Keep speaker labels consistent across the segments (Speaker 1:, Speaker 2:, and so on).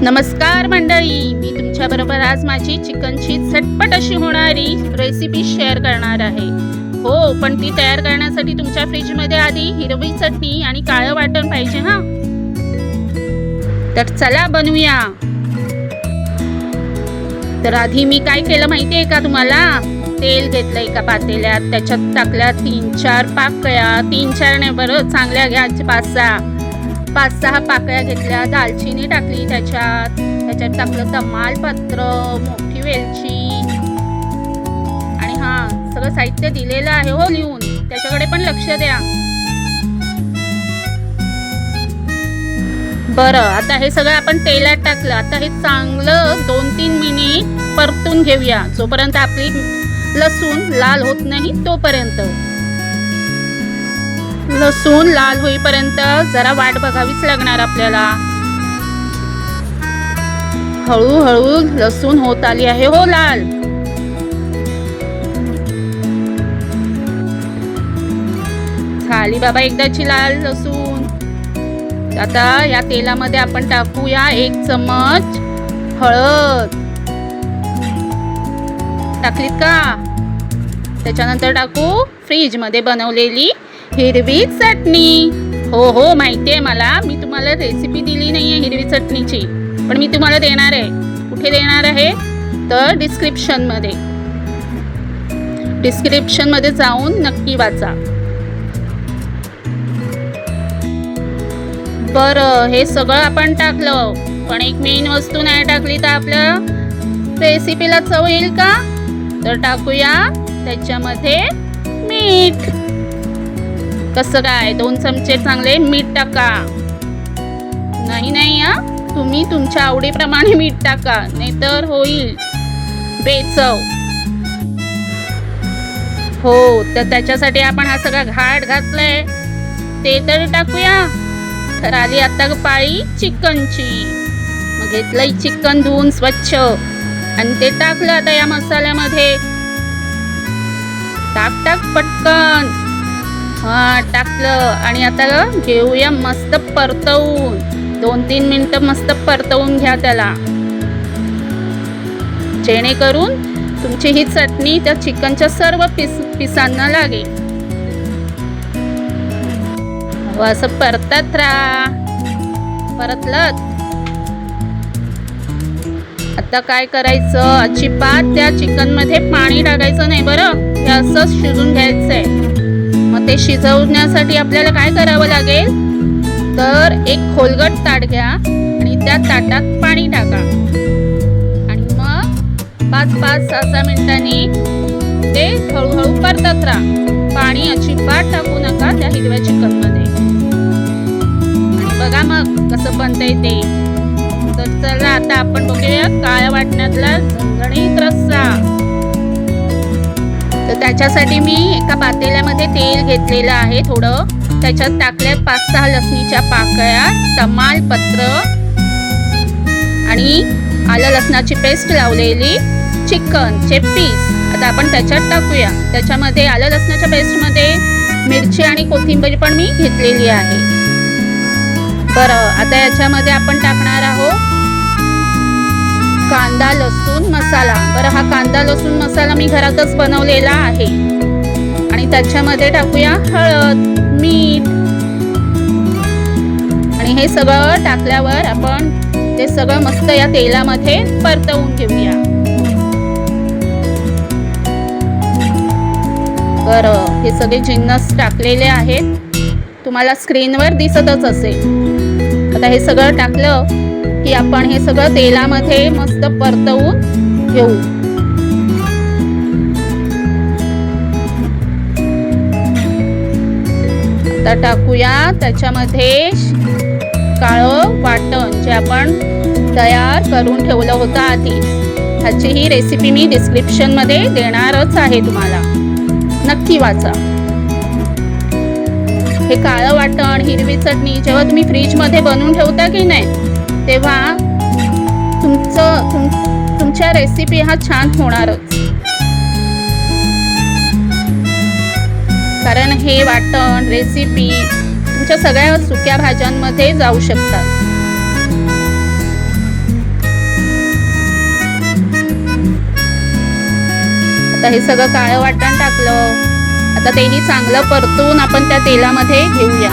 Speaker 1: नमस्कार मंडळी, मी तुमच्या बरोबर आज माझी चिकनची झटपट अशी होणारी रेसिपी शेअर करणार आहे. हो, पण ती तयार करण्यासाठी तुमच्या फ्रीजमध्ये आधी हिरवी चटणी आणि काळं वाटण पाहिजे हा. तर चला बनवूया. तर आधी मी काय केलं माहिती आहे का तुम्हाला? तेल घेतलं एका पातेल्यात, त्याच्यात टाकल्या 3-4 पाकळ्या, 3-4 नाही बरं, चांगल्या घ्या, 5-6 पाकळ्या घेतल्या. दालचिनी टाकली, त्याच्यात टाकलं तमालपत्र, मोठी वेलची आणि सगळं साहित्य दिलेलं आहे हो लिहून, त्याच्याकडे पण लक्ष द्या. बरं, आता हे सगळं आपण तेलात टाकलं. आता हे चांगलं 2-3 मिनिट परतून घेऊया, जोपर्यंत आपली लसूण लाल होत नाही तोपर्यंत. लसूण लाल होईपर्यंत जरा वाट बघावीच लागणार आपल्याला. हळूहळू लसूण होत आली आहे हो लाल. झाली बाबा एकदाची लाल लसूण. आता या तेलामध्ये आपण टाकूया 1 चमच हळद. टाकलीत का? त्याच्यानंतर टाकू फ्रीज मध्ये बनवलेली हिरवी चटणी. हो माहिती आहे मला, मी तुम्हाला रेसिपी दिली नाहीये हिरवी चटणीची, पण मी तुम्हाला देणार आहे. कुठे देणार आहे? तर डिस्क्रिप्शन मध्ये जाऊन नक्की वाचा. बरं, हे सगळं आपण टाकलं, पण एक मेन वस्तू नाही टाकली तर आपल्या रेसिपीला चव येईल का? तर टाकूया त्याच्यामध्ये मीठ. कसं काय? 2 चमचे चांगले मीठ टाका. नाही तुम्ही तुमच्या आवडीप्रमाणे मीठ टाका, नाहीतर होईल बेचव. हो, तर त्याच्यासाठी आपण हा सगळा घाट घातलाय, ते तर टाकूया. तर आली आता पाळी चिकनची. मग घेतलंय चिकन धुवून स्वच्छ आणि ते टाकलं आता या मसाल्यामध्ये. टाक पटकन. टाकलं आणि आता घेऊया मस्त परतवून. 2-3 मिनिटं मस्त परतवून घ्या त्याला, जेणेकरून तुमची ही चटणी त्या चिकनच्या सर्व पिसांना लागेल. असं परतत राहा. परतलं. आता काय करायचं? अजिबात त्या चिकन मध्ये पाणी टाकायचं नाही बरं. हे असंच शिजून घ्यायचंय. मग ते शिजवण्यासाठी आपल्याला काय करावं लागेल? तर एक खोलगट ताट घ्या आणि त्या ताटात पाणी टाका आणि मग 5-6 मिनिटांनी ते हळूहळू परतत राहा. पाणी अजिबात टाकू नका त्या हिरव्या चिकन मध्ये. आणि बघा मग कसं बनतंय ते. तर चला आता आपण बघूया काळ्या वाटणातला झणझणीत रस्सा. तर त्याच्यासाठी मी एका पातेल्यामध्ये तेल घेतलेलं आहे थोडं. त्याच्यात टाकल्या 5-6 लसणीच्या पाकळ्या, तमालपत्र आणि आलं लसणाची पेस्ट लावलेली चिकनचे पीस आता आपण त्याच्यात टाकूया. त्याच्यामध्ये आलं लसणाच्या पेस्टमध्ये मिरची आणि कोथिंबीर पण मी घेतलेली आहे. बरं, आता याच्यामध्ये आपण टाकणार आहोत कांदा लसूण मसाला. बरं, हा कांदा लसूण मसाला मी घरातच बनवलेला आहे. आणि त्याच्यामध्ये टाकूया हळद, मीठ आणि हे सगळं टाकल्यावर आपण ते सगळं मस्त या तेलामध्ये परतवून घेऊया. बरं, हे सगळे जिन्नस टाकलेले आहेत, तुम्हाला स्क्रीनवर दिसतच असेल. आता हे सगळं टाकलं की आपण हे सगळं तेलामध्ये मस्त परतवून घेऊ. आता टाकूया त्याच्यामध्ये काळं वाटण जे आपण तयार करून ठेवलं होतं आधी. ह्याची ही रेसिपी मी डिस्क्रिप्शन मध्ये देणारच आहे, तुम्हाला नक्की वाचा. हे काळं वाटण, हिरवी चटणी जेव्हा तुम्ही फ्रीज मध्ये बनवून ठेवता की नाही, तेव्हा तुमच्या रेसिपी हा छान होणारच. कारण हे वाटण रेसिपी तुमच्या सगळ्या सुक्या भाज्यांमध्ये जाऊ शकतात. आता हे सगळं काळं वाटण टाकलं. आता तेही चांगलं परतून आपण त्या तेलामध्ये घेऊया.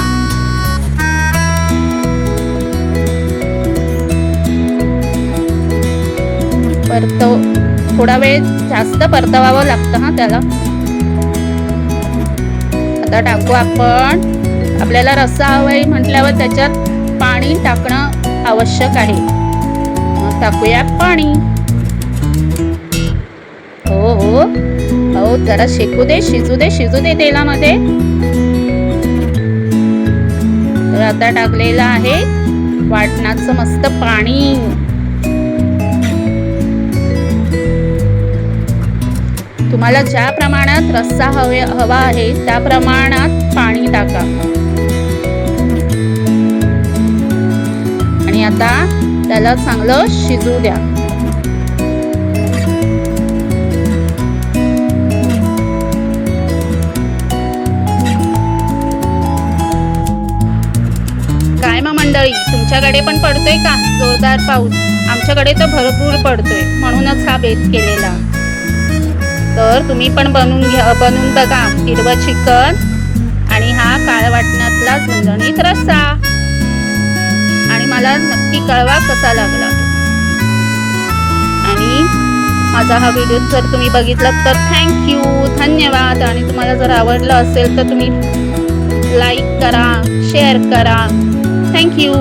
Speaker 1: थोडा वेळ जास्त परतवावं लागतं हा त्याला. आता टाकू आपण. आपल्याला रस्सा हवाय म्हटल्यावर त्याच्यात पाणी टाकणं आवश्यक आहे. टाकूया पाणी. हो हो हो, जरा शिजू दे तेलामध्ये. तर आता टाकलेलं आहे वाटणाचं मस्त पाणी. तुम्हाला ज्या प्रमाणात रस्सा हवा आहे त्या प्रमाणात पाणी टाका. आणि आता त्याला चांगलं शिजू द्या. काय मग मंडळी, तुमच्याकडे पण पडतोय का जोरदार पाऊस? आमच्याकडे तर भरपूर पडतोय, म्हणूनच हा बेत केलेला. तर तुम्ही पण बनवून बघा हिरवं चिकन आणि हा काळ्या वाटणातला झणझणीत रस्सा. आणि मला नक्की कळवा कसा लागला. आणि माझा हा व्हिडिओ जर तुम्ही बघितला तर थँक्यू, धन्यवाद. आणि तुम्हाला जर आवडलं असेल तर तुम्ही लाईक करा, शेअर करा. थँक्यू.